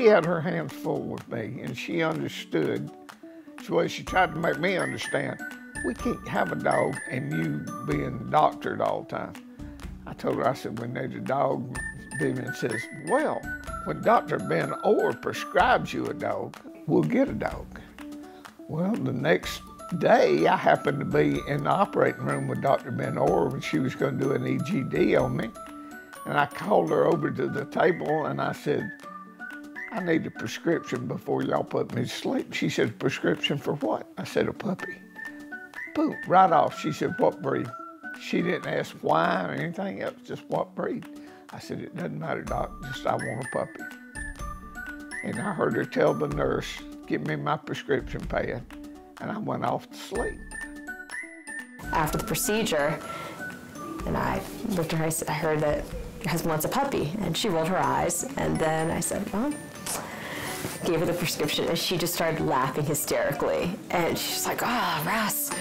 she had her hands full with me, and she understood. Well, she tried to make me understand, we can't have a dog and you being doctored all the time. I told her, I said, we need a dog. Vivian says, well, when Dr. Ben Orr prescribes you a dog, we'll get a dog. Well, the next day, I happened to be in the operating room with Dr. Ben Orr when she was going to do an EGD on me. And I called her over to the table and I said, I need a prescription before y'all put me to sleep. She said, prescription for what? I said, a puppy. Boom, right off. She said, what breed? She didn't ask why or anything else, just what breed. I said, it doesn't matter, Doc, just I want a puppy. And I heard her tell the nurse, give me my prescription pad, and I went off to sleep. After the procedure, and I looked at her, I said, I heard that your husband wants a puppy. And she rolled her eyes, and then I said, well, gave her the prescription, and she just started laughing hysterically. And she's like, oh, Russ.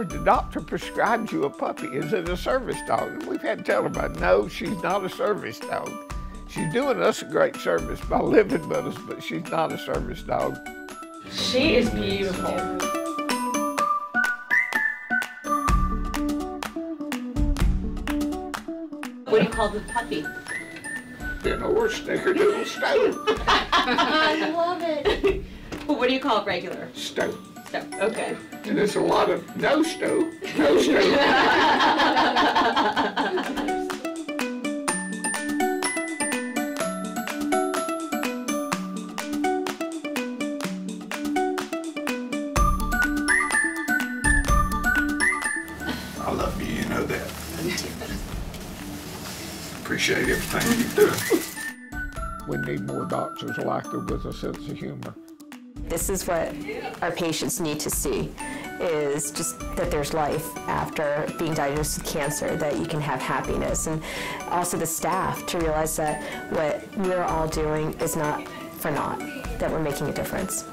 The doctor prescribes you a puppy. Is it a service dog? And we've had to tell her about, no, she's not a service dog. She's doing us a great service by living with us, but she's not a service dog. She is beautiful. What do you call the puppy? Ben Orr, Snickerdoodle Stowe. I love it. Well, what do you call it regular? Stowe. Stowe, okay. And there's a lot of no Stowe, no Stowe. I love you, you know that. Appreciate everything you do. We need more doctors like her with a sense of humor. This is what our patients need to see, is just that there's life after being diagnosed with cancer, that you can have happiness, and also the staff to realize that what we're all doing is not for naught, that we're making a difference.